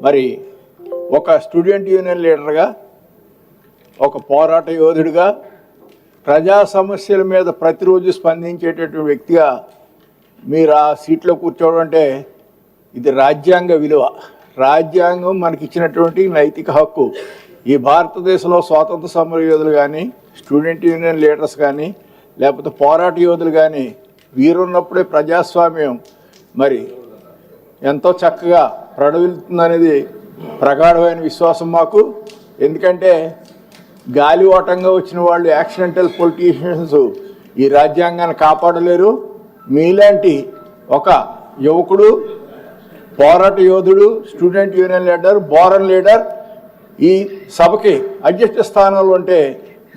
మరి ఒక student union లీడర్గా, ఒక పోరాట యోధుడిగా, ప్రజా సమస్యల మీద ప్రతిరోజు స్పందించేటటువంటి వ్యక్తిగా మీరు ఆ సీట్లో కూర్చోవడం అంటే ఇది రాజ్యాంగ విలువ. రాజ్యాంగం మనకిచ్చినటువంటి నైతిక హక్కు. ఈ భారతదేశంలో స్వాతంత్ర సమర యోధులు కానీ, స్టూడెంట్ యూనియన్ లీడర్స్ కానీ, లేకపోతే పోరాట యోధులు కానీ వీరున్నప్పుడే ప్రజాస్వామ్యం మరి ఎంతో చక్కగా ప్రడవిల్తుందనేది ప్రగాఢమైన విశ్వాసం మాకు. ఎందుకంటే గాలివాటంగా వచ్చిన వాళ్ళు, యాక్సిడెంటల్ పొలిటీషియన్స్ ఈ రాజ్యాంగాన్ని కాపాడలేరు. మీలాంటి ఒక యువకుడు, పోరాట యోధుడు, స్టూడెంట్ యూనియన్ లీడర్, బోరన్ లీడర్ ఈ సభకి అధ్యక్ష స్థానంలో ఉంటే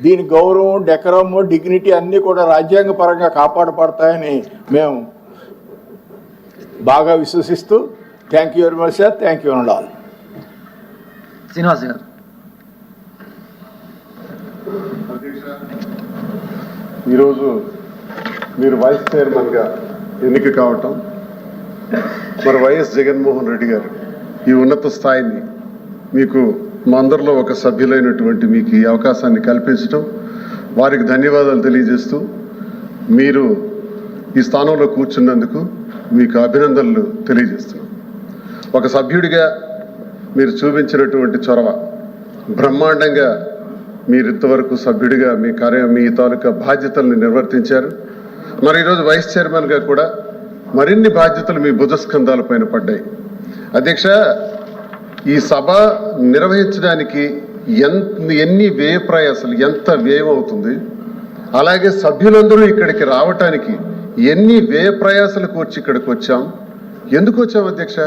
దీని గౌరవం, డెకరము, డిగ్నిటీ అన్నీ కూడా రాజ్యాంగ పరంగా కాపాడపడతాయని మేము బాగా విశ్వసిస్తూ thank you very much sir. Thank you all. Srinivas గారు. ఈరోజు మీరు వైస్ చైర్మన్గా ఎన్నిక కావటం, మరి వైఎస్ జగన్మోహన్ రెడ్డి గారు ఈ ఉన్నత స్థాయిని మీకు మా అందరిలో ఒక సభ్యులైనటువంటి మీకు ఈ అవకాశాన్ని కల్పించడం, వారికి ధన్యవాదాలు తెలియజేస్తూ మీరు ఈ స్థానంలో కూర్చున్నందుకు మీకు అభినందనలు తెలియజేస్తున్నాం. ఒక సభ్యుడిగా మీరు చూపించినటువంటి చొరవ బ్రహ్మాండంగా మీరు ఇంతవరకు సభ్యుడిగా మీ తాలూకా బాధ్యతల్ని నిర్వర్తించారు. మరి ఈరోజు వైస్ చైర్మన్గా కూడా మరిన్ని బాధ్యతలు మీ భుజస్కంధాలపైన పడ్డాయి. అధ్యక్ష, ఈ సభ నిర్వహించడానికి ఎన్ని వ్యయ ప్రయాసాలు, ఎంత వ్యయం అవుతుంది, అలాగే సభ్యులందరూ ఇక్కడికి రావటానికి ఎన్ని వ్యయ ప్రయాసాలు కూర్చి ఇక్కడికి వచ్చాం. ఎందుకు వచ్చాం అధ్యక్ష?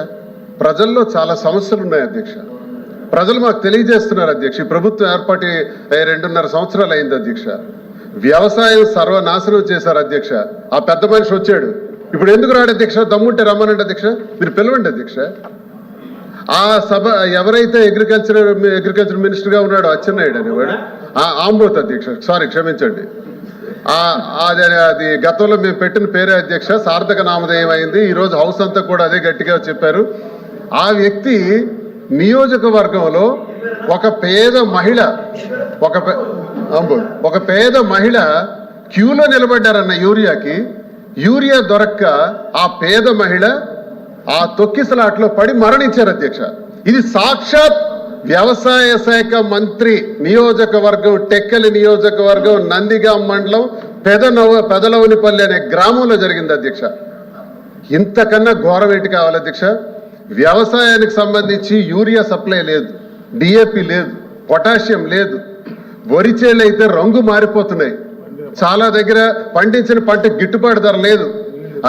ప్రజల్లో చాలా సమస్యలు ఉన్నాయి అధ్యక్ష. ప్రజలు మాకు తెలియజేస్తున్నారు అధ్యక్ష. ఈ ప్రభుత్వం ఏర్పాటు 2.5 సంవత్సరాలు అయింది అధ్యక్ష. వ్యవసాయం సర్వనాశనం చేశారు అధ్యక్ష. ఆ పెద్ద మనిషి వచ్చాడు, ఇప్పుడు ఎందుకు రాడు అధ్యక్ష? దమ్ముంటే రమ్మనండి అధ్యక్ష, మీరు పిలవండి అధ్యక్ష. ఆ సభ ఎవరైతే అగ్రికల్చర్ మినిస్టర్గా ఉన్నాడో అచ్చెన్నాయుడు అనేవాడు, ఆంబోత్ అధ్యక్ష, సారీ క్షమించండి, అది గతంలో మేము పెట్టిన పేరే అధ్యక్ష, సార్థక నామధేయం అయింది. ఈరోజు హౌస్ అంతా కూడా అదే గట్టిగా చెప్పారు. ఆ వ్యక్తి నియోజకవర్గంలో ఒక పేద మహిళ క్యూలో నిలబడ్డారన్న యూరియా దొరక్క ఆ పేద మహిళ ఆ తొక్కిసలాట్లో పడి మరణించారు అధ్యక్ష. ఇది సాక్షాత్ వ్యవసాయ శాఖ మంత్రి నియోజకవర్గం, టెక్కలి నియోజకవర్గం, నందిగాం మండలం, పెదలవనిపల్లి అనే గ్రామంలో జరిగింది అధ్యక్ష. ఇంతకన్నా ఘోరం ఏంటి కావాలి అధ్యక్ష? వ్యవసాయానికి సంబంధించి యూరియా సప్లై లేదు, డిఏపి లేదు, పొటాషియం లేదు, వరి చేలు అయితే రంగు మారిపోతున్నాయి, చాలా దగ్గర పండించిన పంట గిట్టుబాటు ధర లేదు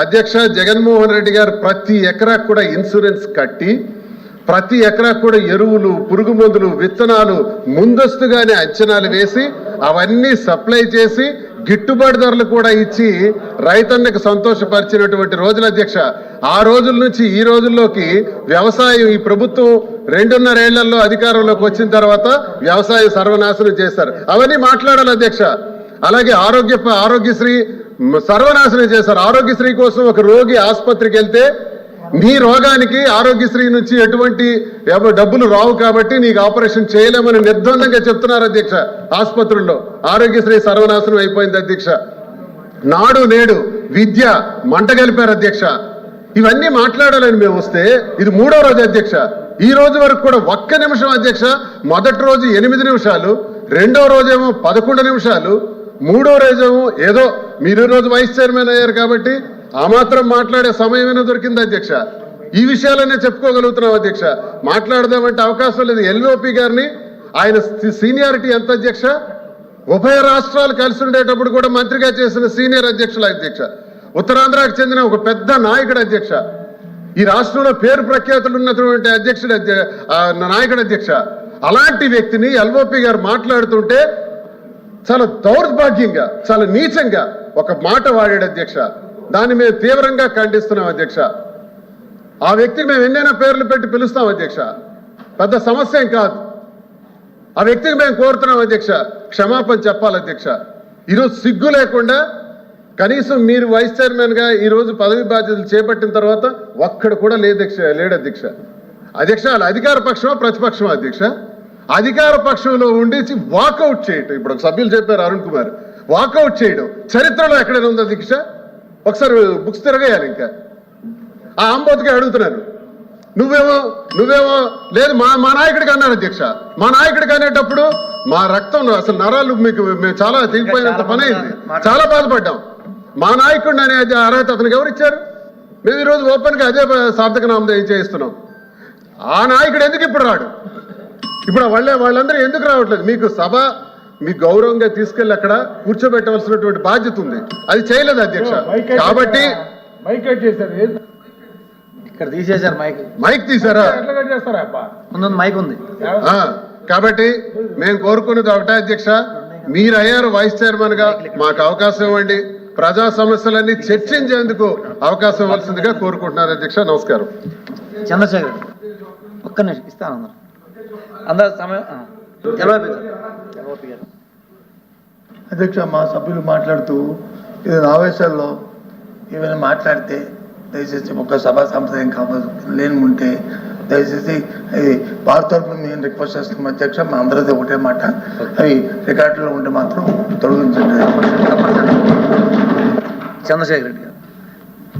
అధ్యక్ష. జగన్మోహన్ రెడ్డి గారు ప్రతి ఎకరాకు కూడా ఇన్సూరెన్స్ కట్టి, ప్రతి ఎకరాకు కూడా ఎరువులు, పురుగు మందులు, విత్తనాలు ముందస్తుగానే అంచనాలు వేసి అవన్నీ సప్లై చేసి గిట్టుబాటు ధరలు కూడా ఇచ్చి రైతన్నకు సంతోషపరిచినటువంటి రోజులు అధ్యక్ష. ఆ రోజుల నుంచి ఈ రోజుల్లోకి వ్యవసాయం, ఈ ప్రభుత్వం 2.5 ఏళ్లలో అధికారంలోకి వచ్చిన తర్వాత వ్యవసాయం సర్వనాశనం చేస్తారు. అవన్నీ మాట్లాడాలి అధ్యక్ష. అలాగే ఆరోగ్యశ్రీ సర్వనాశనం చేశారు. ఆరోగ్యశ్రీ కోసం ఒక రోగి ఆసుపత్రికి వెళ్తే నీ రోగానికి ఆరోగ్యశ్రీ నుంచి ఎటువంటి డబ్బులు రావు కాబట్టి నీకు ఆపరేషన్ చేయలేమని నిర్ద్వందంగా చెప్తున్నారు అధ్యక్ష. ఆసుపత్రుల్లో ఆరోగ్యశ్రీ సర్వనాశనం అయిపోయింది అధ్యక్ష. నాడు నేడు విద్య మంట కలిపారు అధ్యక్ష. ఇవన్నీ మాట్లాడాలని మేము వస్తే ఇది 3వ రోజు అధ్యక్ష. ఈ రోజు వరకు కూడా 1 నిమిషం అధ్యక్ష. మొదటి రోజు 8 నిమిషాలు, 2వ రోజేమో 11 నిమిషాలు, 3వ రోజేమో ఏదో మీరు ఈరోజు వైస్ చైర్మన్ అయ్యారు కాబట్టి ఆ మాత్రం మాట్లాడే సమయమైనా దొరికింది అధ్యక్ష. ఈ విషయాలనే చెప్పుకోగలుగుతున్నాం అధ్యక్ష. మాట్లాడదామంటే అవకాశం లేదు. ఎల్ఓపి గారిని, ఆయన సీనియారిటీ ఎంత అధ్యక్ష? ఉభయ రాష్ట్రాలు కలిసి ఉండేటప్పుడు కూడా మంత్రిగా చేసిన సీనియర్ అధ్యక్షులు అధ్యక్ష. ఉత్తరాంధ్రకు చెందిన ఒక పెద్ద నాయకుడు అధ్యక్ష. ఈ రాష్ట్రంలో పేరు ప్రఖ్యాతులు ఉన్నటువంటి నాయకుడు అధ్యక్ష. అలాంటి వ్యక్తిని ఎల్ఓపి గారు మాట్లాడుతుంటే చాలా దౌర్భాగ్యంగా, చాలా నీచంగా ఒక మాట వాడాడు అధ్యక్ష. దాన్ని మేము తీవ్రంగా ఖండిస్తున్నాం అధ్యక్ష. ఆ వ్యక్తికి మేము ఎన్నైనా పేర్లు పెట్టి పిలుస్తాం అధ్యక్ష, పెద్ద సమస్య ఏం కాదు. ఆ వ్యక్తికి మేము కోరుతున్నాం అధ్యక్ష, క్షమాపణ చెప్పాలి అధ్యక్ష. ఈరోజు సిగ్గు లేకుండా కనీసం మీరు వైస్ చైర్మన్గా ఈరోజు పదవి బాధ్యతలు చేపట్టిన తర్వాత ఒక్కడు కూడా లేడు అధ్యక్ష. అధ్యక్ష వాళ్ళు అధికార పక్షమా ప్రతిపక్షమా అధ్యక్ష? అధికార పక్షంలో ఉండేసి వాకౌట్ చేయటం. ఇప్పుడు ఒక సభ్యులు చెప్పారు అరుణ్ కుమార్, వాకౌట్ చేయడం చరిత్రలో ఎక్కడైనా ఉంది అధ్యక్ష? ఒకసారి బుక్స్ తిరగేయాలి. ఇంకా ఆ అంబోతుగా అడుగుతున్నారు, నువ్వేమో లేదు మా నాయకుడికి అన్నాడు అధ్యక్ష. మా నాయకుడికి అనేటప్పుడు మా రక్తం అసలు నరాలు మీకు మేము చాలా తెగిపోయినంత పని అయింది, చాలా బాధపడ్డాం. మా నాయకుడిని అనే అర్హత అతనికి ఎవరు ఇచ్చారు? మేము ఈరోజు ఓపెన్గా అదే సార్థక నామధేయం చేయిస్తున్నాం. ఆ నాయకుడు ఎందుకు ఇప్పుడు రాడు? ఇప్పుడు వాళ్ళందరూ ఎందుకు రావట్లేదు? మీకు సభ మీకు గౌరవంగా తీసుకెళ్ళి అక్కడ కూర్చోబెట్టవలసినటువంటి బాధ్యత ఉంది, అది చేయలేదు అధ్యక్ష. కాబట్టి ఇక్కడ తీసేశారు మైక్ తీసారా? ముందు మైక్ ఉంది. కాబట్టి మేము కోరుకున్నది ఒకటే అధ్యక్ష, మీరు అయ్యారు వైస్ చైర్మన్ గా, మాకు అవకాశం ఇవ్వండి. ప్రజా సమస్యలన్నీ చర్చించేందుకు అవకాశం ఇవ్వాల్సిందిగా కోరుకుంటున్నారు అధ్యక్ష. నమస్కారం. చంద్రశేఖర్ ఒక్క నిమిషం ఇస్తాను. అందరూ సమయం అధ్యక్ష, మా సభ్యులు మాట్లాడుతూ ఇది ఆవేశాల్లో ఏమైనా మాట్లాడితే దయచేసి ఒక సభా సంప్రదాయం కావాలి లేని ఉంటే దయచేసి అది వారి తరఫున మేము రిక్వెస్ట్ చేస్తున్నాం అధ్యక్ష. మా అందరిది ఒకటే మాట, అవి రికార్డులో ఉంటే మాత్రం తొలగించండి. చంద్రశేఖర్ రెడ్డి గారు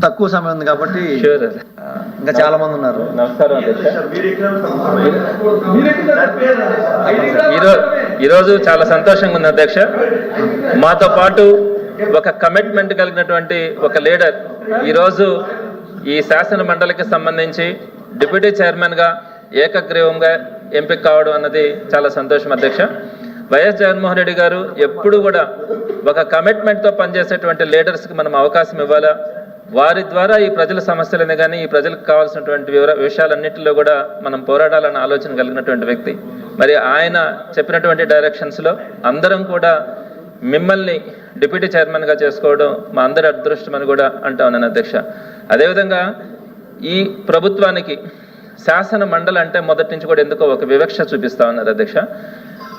తక్కువ సమయం ఉంది కాబట్టి ఇంకా చాలా మంది ఉన్నారు. నమస్కారం. ఈరోజు చాలా సంతోషంగా ఉంది అధ్యక్ష. మాతో పాటు ఒక కమిట్మెంట్ కలిగినటువంటి ఒక లీడర్ ఈరోజు ఈ శాసన మండలికి సంబంధించి డిప్యూటీ చైర్మన్గా ఏకగ్రీవంగా ఎంపిక కావడం అన్నది చాలా సంతోషం అధ్యక్ష. వైఎస్ జగన్మోహన్ రెడ్డి గారు ఎప్పుడు కూడా ఒక కమిట్మెంట్తో పనిచేసేటువంటి లీడర్స్కి మనం అవకాశం ఇవ్వాలా, వారి ద్వారా ఈ ప్రజల సమస్యలని కానీ ఈ ప్రజలకు కావాల్సినటువంటి విషయాలన్నింటిలో కూడా మనం పోరాడాలన్న ఆలోచన కలిగినటువంటి వ్యక్తి. మరి ఆయన చెప్పినటువంటి డైరెక్షన్స్లో అందరం కూడా మిమ్మల్ని డిప్యూటీ చైర్మన్గా చేసుకోవడం మా అందరి అదృష్టం అని కూడా అంటా ఉన్నాను అధ్యక్ష. అదేవిధంగా ఈ ప్రభుత్వానికి శాసన మండలి అంటే మొదటి నుంచి కూడా ఎందుకో ఒక వివక్ష చూపిస్తా ఉన్నారు అధ్యక్ష.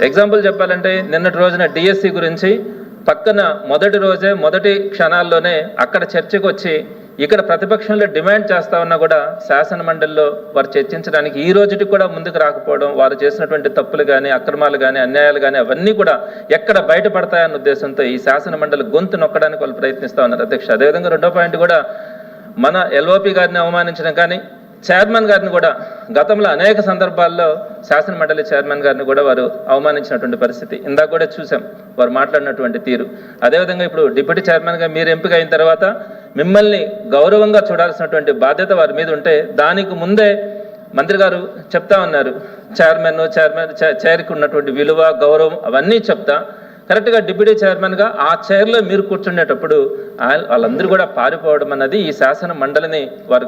ఎగ్జాంపుల్ చెప్పాలంటే నిన్నటి రోజున డిఎస్సి గురించి పక్కన మొదటి రోజే మొదటి క్షణాల్లోనే అక్కడ చర్చకు వచ్చి ఇక్కడ ప్రతిపక్షంలో డిమాండ్ చేస్తా ఉన్నా కూడా శాసన మండలిలో వారు చర్చించడానికి ఈ రోజుకి కూడా ముందుకు రాకపోవడం, వారు చేసినటువంటి తప్పులు కానీ అక్రమాలు కానీ అన్యాయాలు కానీ అవన్నీ కూడా ఎక్కడ బయటపడతాయన్న ఉద్దేశంతో ఈ శాసన మండలి గొంతు నొక్కడానికి వాళ్ళు ప్రయత్నిస్తూ ఉన్నారు అధ్యక్ష. అదేవిధంగా రెండో పాయింట్ కూడా మన ఎల్ఓపి గారిని అవమానించడం కానీ చైర్మన్ గారిని కూడా గతంలో అనేక సందర్భాల్లో శాసన మండలి చైర్మన్ గారిని కూడా వారు అవమానించినటువంటి పరిస్థితి ఇందాక కూడా చూసాం, వారు మాట్లాడినటువంటి తీరు. అదేవిధంగా ఇప్పుడు డిప్యూటీ చైర్మన్గా మీరు ఎంపిక అయిన తర్వాత మిమ్మల్ని గౌరవంగా చూడాల్సినటువంటి బాధ్యత వారి మీద ఉంటే దానికి ముందే మంత్రి గారు చెప్తా ఉన్నారు, చైర్కి ఉన్నటువంటి విలువ గౌరవం అవన్నీ చెప్తా కరెక్ట్గా డిప్యూటీ చైర్మన్గా ఆ చైర్లో మీరు కూర్చుండేటప్పుడు వాళ్ళందరూ కూడా పారిపోవడం అన్నది ఈ శాసన మండలిని వారు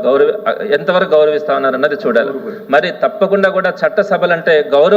ఎంతవరకు గౌరవిస్తా ఉన్నారన్నది చూడాలి. మరి తప్పకుండా కూడా చట్టసభలంటే గౌరవం